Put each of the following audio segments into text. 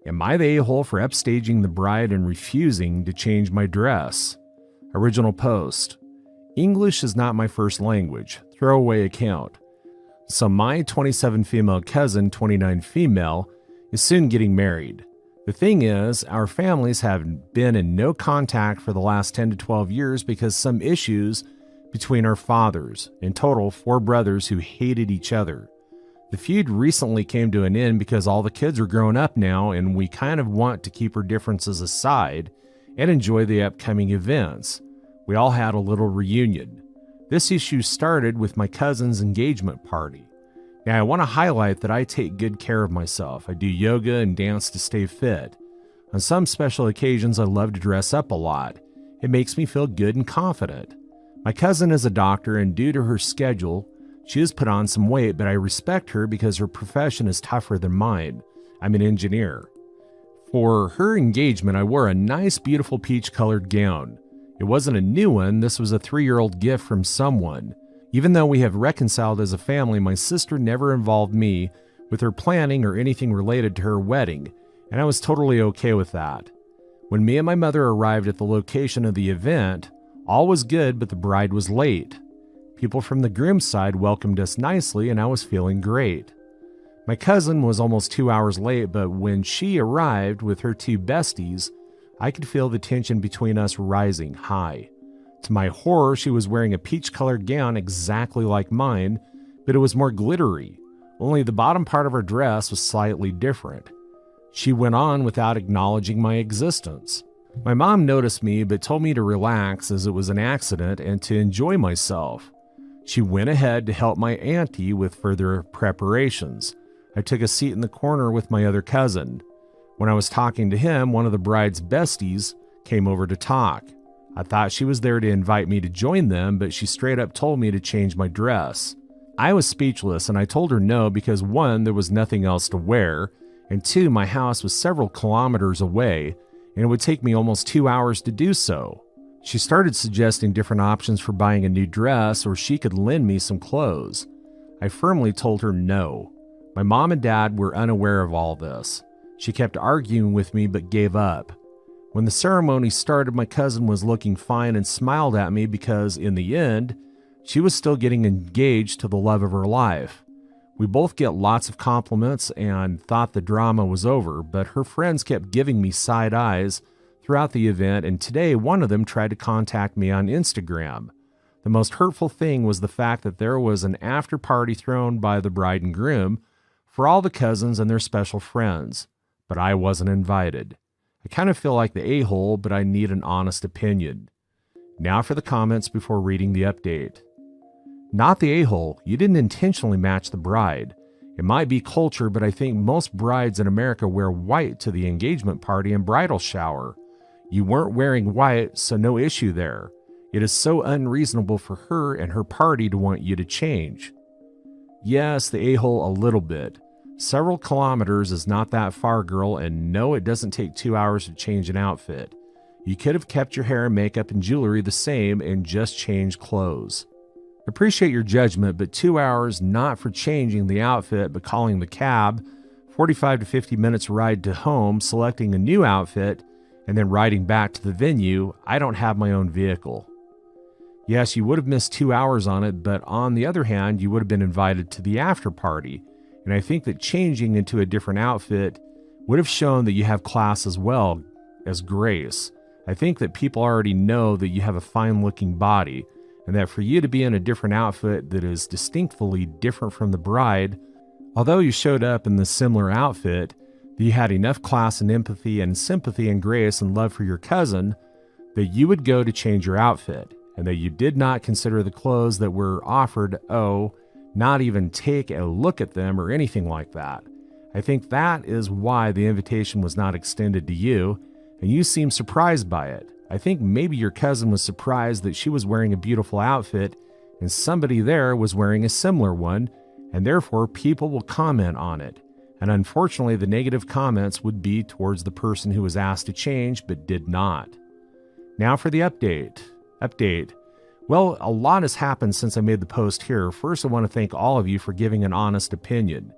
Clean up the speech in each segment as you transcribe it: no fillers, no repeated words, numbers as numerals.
Am I the a-hole for upstaging the bride and refusing to change my dress? Original post. English is not my first language. Throwaway account. So my 27 female cousin, 29 female, is soon getting married. The thing is, our families have been in no contact for the last 10 to 12 years because some issues between our fathers. In total, 4 brothers who hated each other. The feud recently came to an end because all the kids are grown up now and we kind of want to keep our differences aside and enjoy the upcoming events. We all had a little reunion. This issue started with my cousin's engagement party. Now I want to highlight that I take good care of myself. I do yoga and dance to stay fit. On some special occasions I love to dress up a lot. It makes me feel good and confident. My cousin is a doctor and due to her schedule, she has put on some weight, but I respect her because her profession is tougher than mine. I'm an engineer. For her engagement, I wore a nice, beautiful peach-colored gown. It wasn't a new one, this was a 3-year-old gift from someone. Even though we have reconciled as a family, my sister never involved me with her planning or anything related to her wedding, and I was totally okay with that. When me and my mother arrived at the location of the event, all was good, but the bride was late. People from the groom's side welcomed us nicely, and I was feeling great. My cousin was almost 2 hours late, but when she arrived with her 2 besties, I could feel the tension between us rising high. To my horror, she was wearing a peach-colored gown exactly like mine, but it was more glittery. Only the bottom part of her dress was slightly different. She went on without acknowledging my existence. My mom noticed me, but told me to relax as it was an accident and to enjoy myself. She went ahead to help my auntie with further preparations. I took a seat in the corner with my other cousin. When I was talking to him, one of the bride's besties came over to talk. I thought she was there to invite me to join them, but she straight up told me to change my dress. I was speechless and I told her no because 1, there was nothing else to wear, and 2, my house was several kilometers away and it would take me almost 2 hours to do so. She started suggesting different options for buying a new dress or she could lend me some clothes. I firmly told her no. My mom and dad were unaware of all this. She kept arguing with me but gave up. When the ceremony started, my cousin was looking fine and smiled at me because, in the end, she was still getting engaged to the love of her life. We both get lots of compliments and thought the drama was over, but her friends kept giving me side eyes throughout the event, and today one of them tried to contact me on Instagram. The most hurtful thing was the fact that there was an after party thrown by the bride and groom for all the cousins and their special friends, but I wasn't invited. I kind of feel like the a-hole, but I need an honest opinion. Now for the comments before reading the update. Not the a-hole, you didn't intentionally match the bride. It might be culture, but I think most brides in America wear white to the engagement party and bridal shower. You weren't wearing white, so no issue there. It is so unreasonable for her and her party to want you to change. Yes, the a-hole a little bit. Several kilometers is not that far, girl, and no, it doesn't take 2 hours to change an outfit. You could have kept your hair, makeup, and jewelry the same and just changed clothes. Appreciate your judgment, but 2 hours not for changing the outfit but calling the cab, 45 to 50 minutes ride to home, selecting a new outfit, and then riding back to the venue. I don't have my own vehicle. Yes, you would have missed 2 hours on it, but on the other hand, you would have been invited to the after party, and I think that changing into a different outfit would have shown that you have class as well as grace. I think that people already know that you have a fine-looking body, and that for you to be in a different outfit that is distinctly different from the bride, although you showed up in the similar outfit, that you had enough class and empathy and sympathy and grace and love for your cousin that you would go to change your outfit, and that you did not consider the clothes that were offered, not even take a look at them or anything like that. I think that is why the invitation was not extended to you, and you seem surprised by it. I think maybe your cousin was surprised that she was wearing a beautiful outfit and somebody there was wearing a similar one, and therefore people will comment on it. And unfortunately, the negative comments would be towards the person who was asked to change but did not. Now for the update. Well, a lot has happened since I made the post here. First, I want to thank all of you for giving an honest opinion.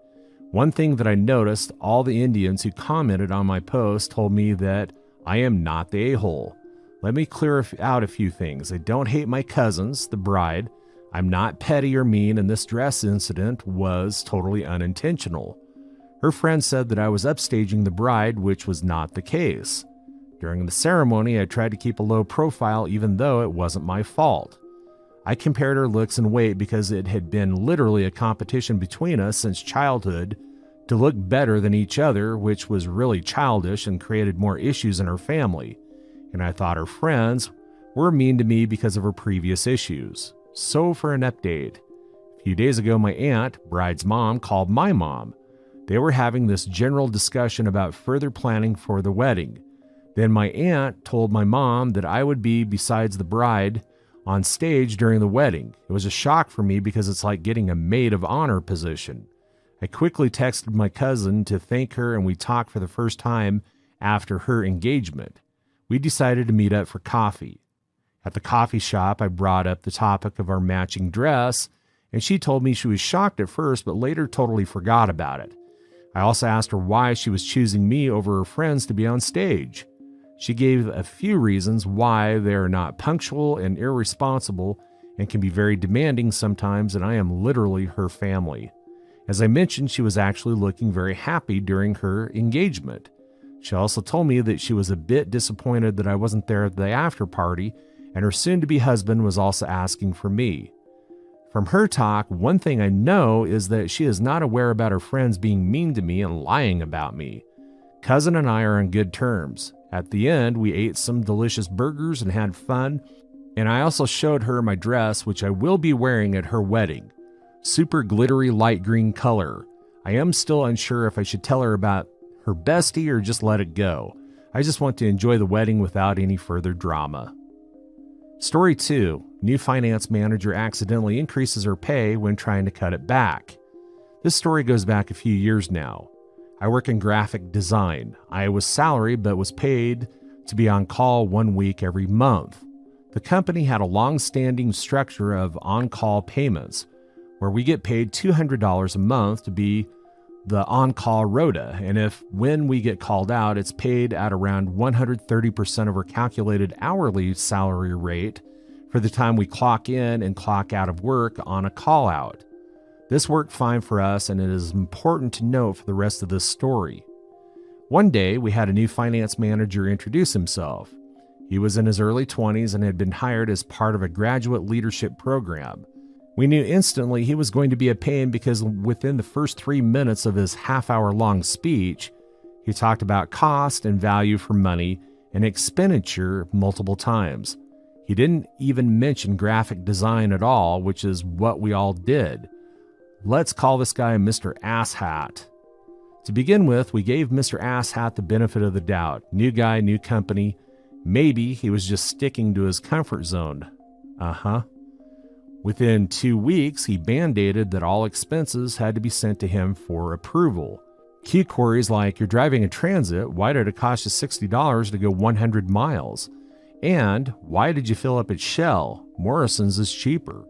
One thing that I noticed, all the Indians who commented on my post told me that I am not the a-hole. Let me clear out a few things. I don't hate my cousins, the bride. I'm not petty or mean, and this dress incident was totally unintentional. Her friend said that I was upstaging the bride, which was not the case. During the ceremony, I tried to keep a low profile even though it wasn't my fault. I compared her looks and weight because it had been literally a competition between us since childhood to look better than each other, which was really childish and created more issues in her family. And I thought her friends were mean to me because of her previous issues. So for an update, a few days ago my aunt, bride's mom, called my mom. They were having this general discussion about further planning for the wedding. Then my aunt told my mom that I would be besides the bride on stage during the wedding. It was a shock for me because it's like getting a maid of honor position. I quickly texted my cousin to thank her, and we talked for the first time after her engagement. We decided to meet up for coffee. At the coffee shop, I brought up the topic of our matching dress, and she told me she was shocked at first, but later totally forgot about it. I also asked her why she was choosing me over her friends to be on stage. She gave a few reasons why they are not punctual and irresponsible and can be very demanding sometimes, and I am literally her family. As I mentioned, she was actually looking very happy during her engagement. She also told me that she was a bit disappointed that I wasn't there at the after party, and her soon-to-be husband was also asking for me. From her talk, one thing I know is that she is not aware about her friends being mean to me and lying about me. Cousin and I are on good terms. At the end, we ate some delicious burgers and had fun, and I also showed her my dress, which I will be wearing at her wedding. Super glittery light green color. I am still unsure if I should tell her about her bestie or just let it go. I just want to enjoy the wedding without any further drama. Story 2. New finance manager accidentally increases her pay when trying to cut it back. This story goes back a few years now. I work in graphic design. I was salaried but was paid to be on call 1 week every month. The company had a long-standing structure of on-call payments where we get paid $200 a month to be the on-call rota, and when we get called out, it's paid at around 130% of our calculated hourly salary rate for the time we clock in and clock out of work on a call-out. This worked fine for us, and it is important to note for the rest of this story. One day, we had a new finance manager introduce himself. He was in his early 20s and had been hired as part of a graduate leadership program. We knew instantly he was going to be a pain because within the first 3 minutes of his half-hour-long speech, he talked about cost and value for money and expenditure multiple times. He didn't even mention graphic design at all, which is what we all did. Let's call this guy Mr. Asshat. To begin with, we gave Mr. Asshat the benefit of the doubt. New guy, new company. Maybe he was just sticking to his comfort zone. Within 2 weeks, he band-aided that all expenses had to be sent to him for approval. Key queries like, you're driving a transit, why did it cost you $60 to go 100 miles? And why did you fill up at Shell? Morrison's is cheaper.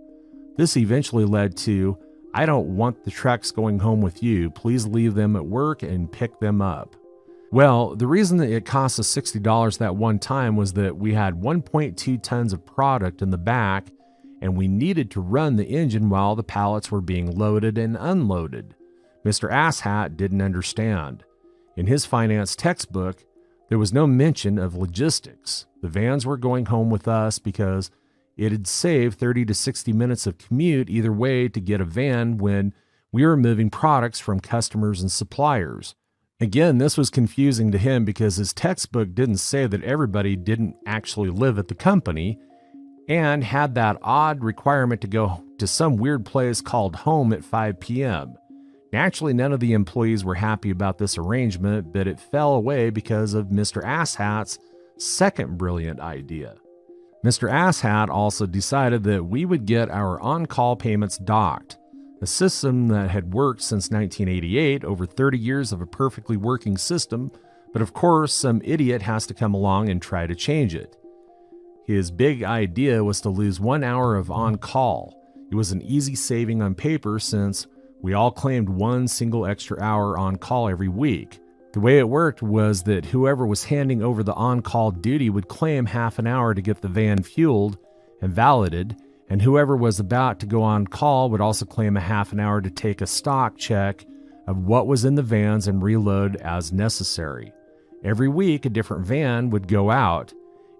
This eventually led to, I don't want the trucks going home with you. Please leave them at work and pick them up. Well, the reason that it cost us $60 that one time was that we had 1.2 tons of product in the back, and we needed to run the engine while the pallets were being loaded and unloaded. Mr. Asshat didn't understand. In his finance textbook, there was no mention of logistics. The vans were going home with us because it had saved 30 to 60 minutes of commute either way to get a van when we were moving products from customers and suppliers. Again, this was confusing to him because his textbook didn't say that everybody didn't actually live at the company and had that odd requirement to go to some weird place called home at 5 p.m. Naturally, none of the employees were happy about this arrangement, but it fell away because of Mr. Asshat's second brilliant idea. Mr. Asshat also decided that we would get our on-call payments docked, a system that had worked since 1988, over 30 years of a perfectly working system, but of course some idiot has to come along and try to change it. His big idea was to lose 1 hour of on-call. It was an easy saving on paper since We all claimed one single extra hour on call every week. The way it worked was that whoever was handing over the on-call duty would claim half an hour to get the van fueled and validated, and whoever was about to go on call would also claim a half an hour to take a stock check of what was in the vans and reload as necessary. Every week, a different van would go out,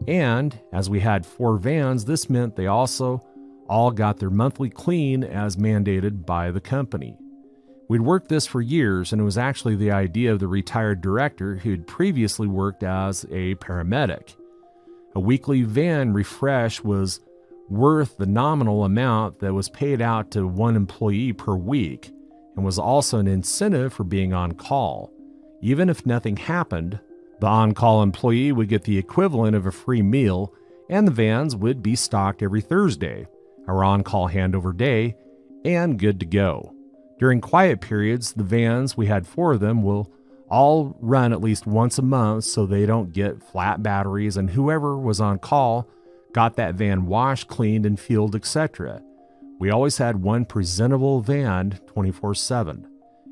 and as we had 4 vans, this meant they also all got their monthly clean as mandated by the company. We'd worked this for years, and it was actually the idea of the retired director who'd previously worked as a paramedic. A weekly van refresh was worth the nominal amount that was paid out to one employee per week, and was also an incentive for being on call. Even if nothing happened, the on-call employee would get the equivalent of a free meal, and the vans would be stocked every Thursday, our on-call handover day, and good to go. During quiet periods, the vans, we had 4 of them, will all run at least once a month so they don't get flat batteries, and whoever was on call got that van washed, cleaned, and fueled, etc. We always had one presentable van 24/7.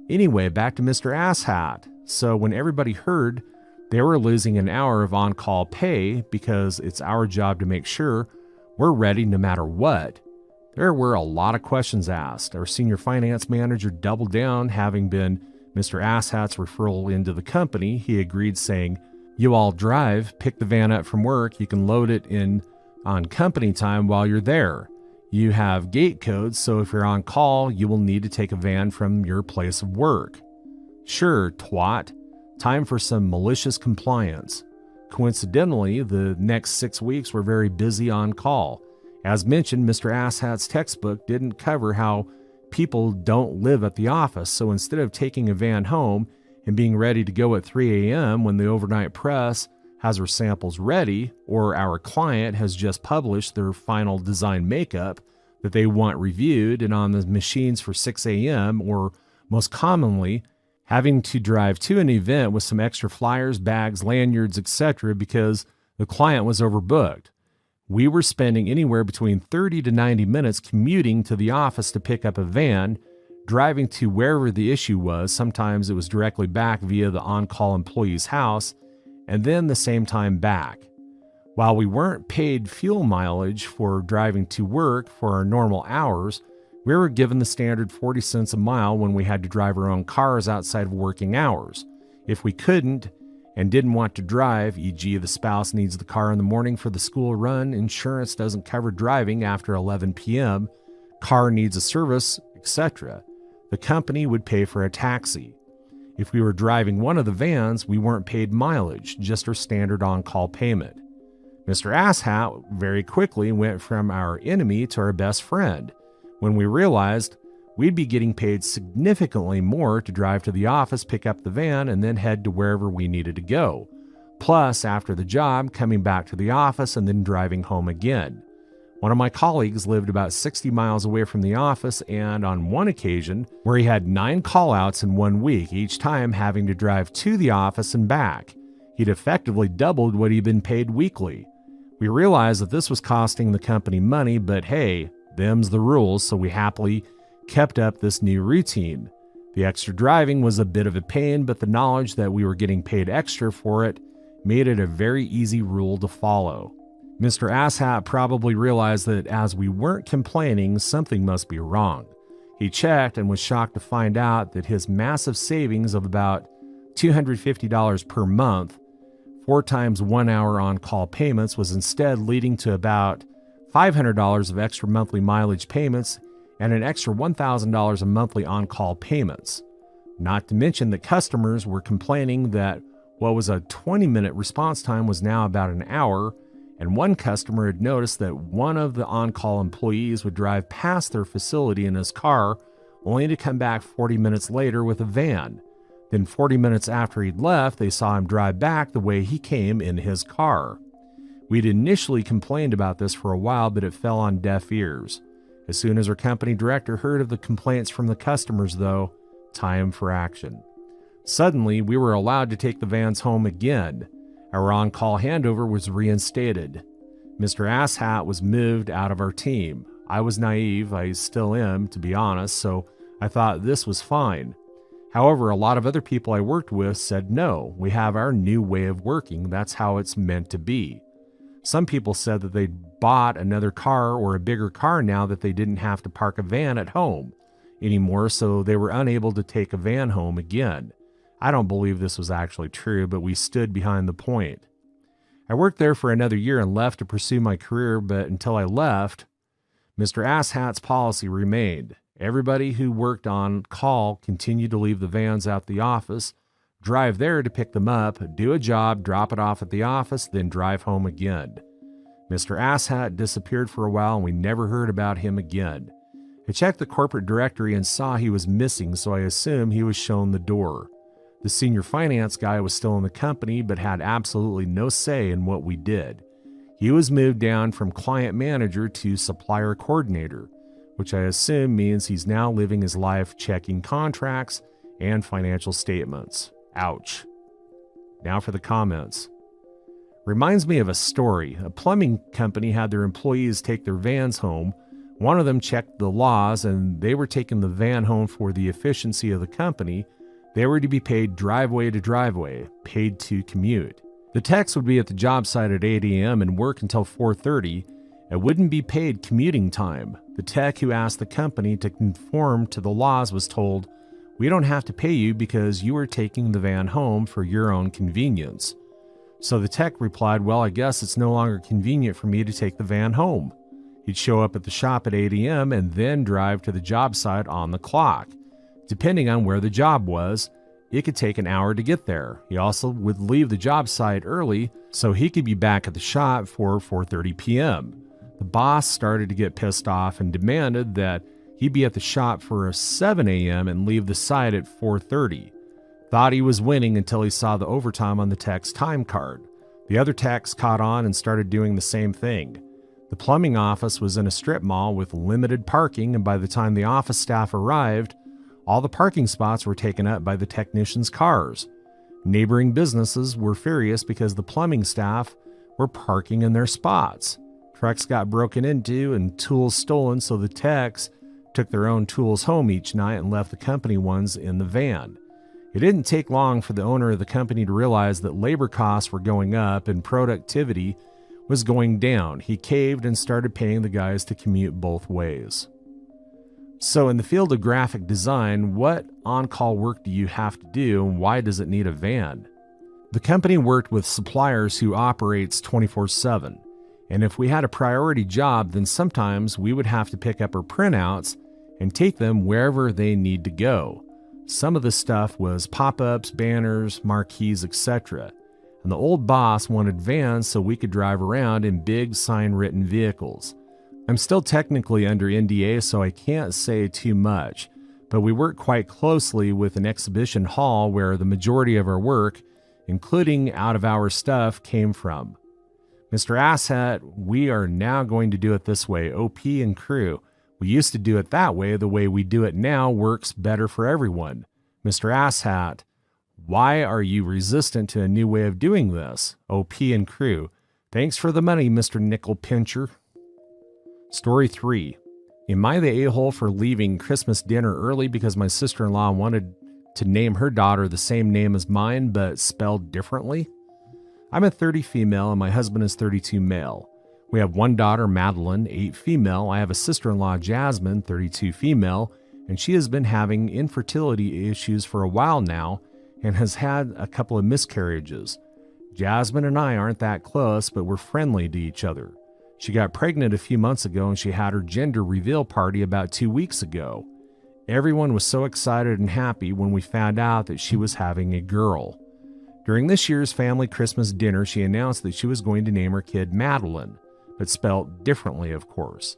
Anyway, back to Mr. Asshat. So when everybody heard they were losing an hour of on-call pay because it's our job to make sure we're ready no matter what, there were a lot of questions asked. Our senior finance manager doubled down, having been Mr. Asshat's referral into the company. He agreed, saying, "You all drive, pick the van up from work. You can load it in on company time while you're there. You have gate codes, so if you're on call, you will need to take a van from your place of work." Sure, twat. Time for some malicious compliance. Coincidentally, the next 6 weeks were very busy on call. As mentioned, Mr. Asshat's textbook didn't cover how people don't live at the office, so instead of taking a van home and being ready to go at 3 a.m. when the overnight press has her samples ready, or our client has just published their final design makeup that they want reviewed and on the machines for 6 a.m., or most commonly, having to drive to an event with some extra flyers, bags, lanyards, etc. because the client was overbooked. We were spending anywhere between 30 to 90 minutes commuting to the office to pick up a van, driving to wherever the issue was. Sometimes it was directly back via the on-call employee's house, and then the same time back. While we weren't paid fuel mileage for driving to work for our normal hours, we were given the standard 40 cents a mile when we had to drive our own cars outside of working hours. If we couldn't and didn't want to drive, e.g. the spouse needs the car in the morning for the school run, insurance doesn't cover driving after 11 p.m., car needs a service, etc., the company would pay for a taxi. If we were driving one of the vans, we weren't paid mileage, just our standard on-call payment. Mr. Asshat very quickly went from our enemy to our best friend when we realized we'd be getting paid significantly more to drive to the office, pick up the van, and then head to wherever we needed to go. Plus, after the job, coming back to the office and then driving home again. One of my colleagues lived about 60 miles away from the office, and on one occasion, where he had 9 call-outs in 1 week, each time having to drive to the office and back, he'd effectively doubled what he'd been paid weekly. We realized that this was costing the company money, but hey, them's the rules, so we happily kept up this new routine. The extra driving was a bit of a pain, but the knowledge that we were getting paid extra for it made it a very easy rule to follow. Mr. Asshat probably realized that as we weren't complaining, something must be wrong. He checked and was shocked to find out that his massive savings of about $250 per month, 4 times 1 hour on-call payments, was instead leading to about $500 of extra monthly mileage payments and an extra $1,000 of monthly on-call payments. Not to mention that customers were complaining that what was a 20-minute response time was now about an hour, and one customer had noticed that one of the on-call employees would drive past their facility in his car only to come back 40 minutes later with a van. Then 40 minutes after he'd left, they saw him drive back the way he came in his car. We'd initially complained about this for a while, but it fell on deaf ears. As soon as our company director heard of the complaints from the customers, though, time for action. Suddenly, we were allowed to take the vans home again. Our on-call handover was reinstated. Mr. Asshat was moved out of our team. I was naive, I still am, to be honest, so I thought this was fine. However, a lot of other people I worked with said, no, we have our new way of working. That's how it's meant to be. Some people said that they'd bought another car or a bigger car now that they didn't have to park a van at home anymore, so they were unable to take a van home again. I don't believe this was actually true, but we stood behind the point. I worked there for another year and left to pursue my career, but until I left, Mr. Asshat's policy remained. Everybody who worked on call continued to leave the vans at the office, drive there to pick them up, do a job, drop it off at the office, then drive home again. Mr. Asshat disappeared for a while and we never heard about him again. I checked the corporate directory and saw he was missing, so I assumed he was shown the door. The senior finance guy was still in the company but had absolutely no say in what we did. He was moved down from client manager to supplier coordinator, which I assume means he's now living his life checking contracts and financial statements. Ouch. Now for the comments. Reminds me of a story. A plumbing company had their employees take their vans home. One of them checked the laws and they were taking the van home for the efficiency of the company. They were to be paid driveway to driveway, paid to commute. The techs would be at the job site at 8 a.m. and work until 4:30. It wouldn't be paid commuting time. The tech who asked the company to conform to the laws was told, "We don't have to pay you because you are taking the van home for your own convenience." So the tech replied, "Well, I guess it's no longer convenient for me to take the van home." He'd show up at the shop at 8 a.m. and then drive to the job site on the clock. Depending on where the job was, it could take an hour to get there. He also would leave the job site early so he could be back at the shop for 4:30 p.m. The boss started to get pissed off and demanded that he be at the shop for 7 a.m. and leave the site at 4:30. Thought he was winning until he saw the overtime on the tech's time card. The other techs caught on and started doing the same thing. The plumbing office was in a strip mall with limited parking, and by the time the office staff arrived, all the parking spots were taken up by the technicians' cars. Neighboring businesses were furious because the plumbing staff were parking in their spots. Trucks got broken into and tools stolen, so the techs took their own tools home each night and left the company ones in the van. It didn't take long for the owner of the company to realize that labor costs were going up and productivity was going down. He caved and started paying the guys to commute both ways. So in the field of graphic design, what on-call work do you have to do and why does it need a van? The company worked with suppliers who operates 24/7. And if we had a priority job, then sometimes we would have to pick up our printouts and take them wherever they need to go. Some of the stuff was pop-ups, banners, marquees, etc. And the old boss wanted vans so we could drive around in big sign-written vehicles. I'm still technically under NDA, so I can't say too much, but we work quite closely with an exhibition hall where the majority of our work, including out-of-hour stuff, came from. Mr. Asshat, we are now going to do it this way, OP and crew. We used to do it that way. The way we do it now works better for everyone. Mr. Asshat, why are you resistant to a new way of doing this? OP and crew. Thanks for the money, Mr. Nickel Pincher. Story 3. Am I the a-hole for leaving Christmas dinner early because my sister-in-law wanted to name her daughter the same name as mine but spelled differently? I'm a 30 female and my husband is 32 male. We have one daughter, Madeline, 8 female. I have a sister-in-law, Jasmine, 32 female, and she has been having infertility issues for a while now and has had a couple of miscarriages. Jasmine and I aren't that close, but we're friendly to each other. She got pregnant a few months ago and she had her gender reveal party about 2 weeks ago. Everyone was so excited and happy when we found out that she was having a girl. During this year's family Christmas dinner, she announced that she was going to name her kid Madeline, but spelled differently, of course.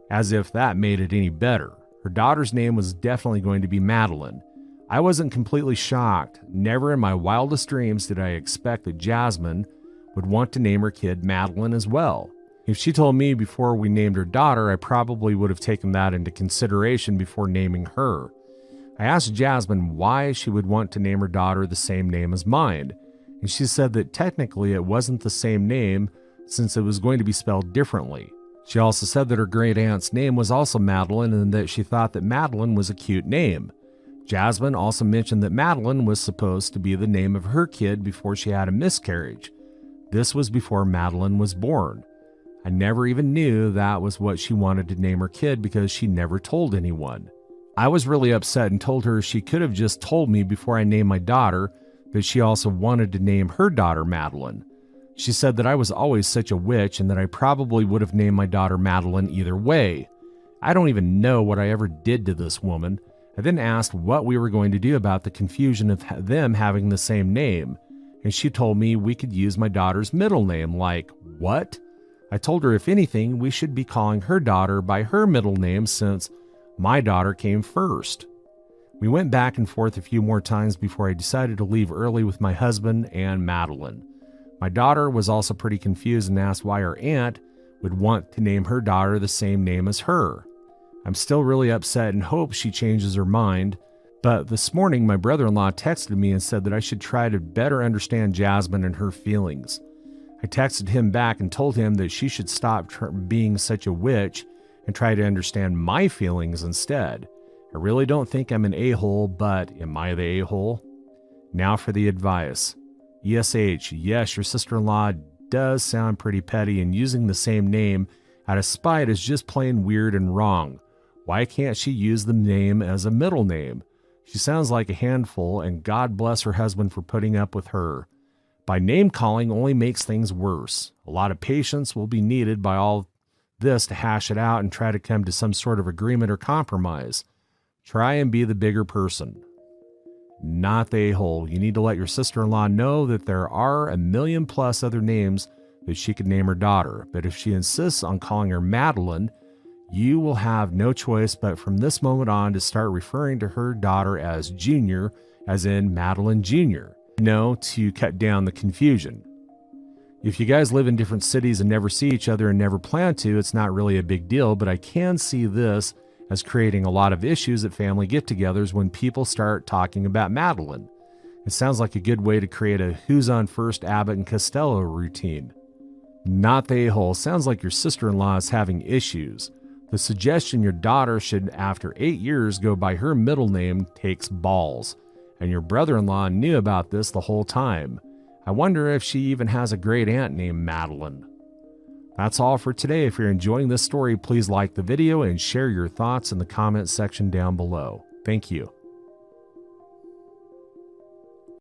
As if that made it any better. Her daughter's name was definitely going to be Madeline. I wasn't completely shocked. Never in my wildest dreams did I expect that Jasmine would want to name her kid Madeline as well. If she told me before we named her daughter, I probably would have taken that into consideration before naming her. I asked Jasmine why she would want to name her daughter the same name as mine, and she said that technically it wasn't the same name since it was going to be spelled differently. She also said that her great aunt's name was also Madeline and that she thought that Madeline was a cute name. Jasmine also mentioned that Madeline was supposed to be the name of her kid before she had a miscarriage. This was before Madeline was born. I never even knew that was what she wanted to name her kid because she never told anyone. I was really upset and told her she could have just told me before I named my daughter that she also wanted to name her daughter Madeline. She said that I was always such a witch and that I probably would have named my daughter Madeline either way. I don't even know what I ever did to this woman. I then asked what we were going to do about the confusion of them having the same name, and she told me we could use my daughter's middle name. Like, what? I told her if anything, we should be calling her daughter by her middle name since my daughter came first. We went back and forth a few more times before I decided to leave early with my husband and Madeline. My daughter was also pretty confused and asked why her aunt would want to name her daughter the same name as her. I'm still really upset and hope she changes her mind, but this morning my brother-in-law texted me and said that I should try to better understand Jasmine and her feelings. I texted him back and told him that she should stop being such a witch and try to understand my feelings instead. I really don't think I'm an a-hole, but am I the a-hole? Now for the advice. ESH, yes, your sister-in-law does sound pretty petty, and using the same name out of spite is just plain weird and wrong. Why can't she use the name as a middle name? She sounds like a handful, and God bless her husband for putting up with her. By name calling only makes things worse. A lot of patience will be needed by all this to hash it out and try to come to some sort of agreement or compromise. Try and be the bigger person, not the a-hole. You need to let your sister-in-law know that there are 1,000,000+ other names that she could name her daughter, but if she insists on calling her Madeline, you will have no choice but from this moment on to start referring to her daughter as Junior, as in Madeline Jr., to cut down the confusion. If you guys live in different cities and never see each other and never plan to, it's not really a big deal, but I can see this as creating a lot of issues at family get-togethers when people start talking about Madeline. It sounds like a good way to create a who's on first Abbott and Costello routine. Not the a-hole. Sounds like your sister-in-law is having issues. The suggestion your daughter should, after 8 years, go by her middle name takes balls, and your brother-in-law knew about this the whole time. I wonder if she even has a great aunt named Madeline. That's all for today. If you're enjoying this story, please like the video and share your thoughts in the comment section down below. Thank you.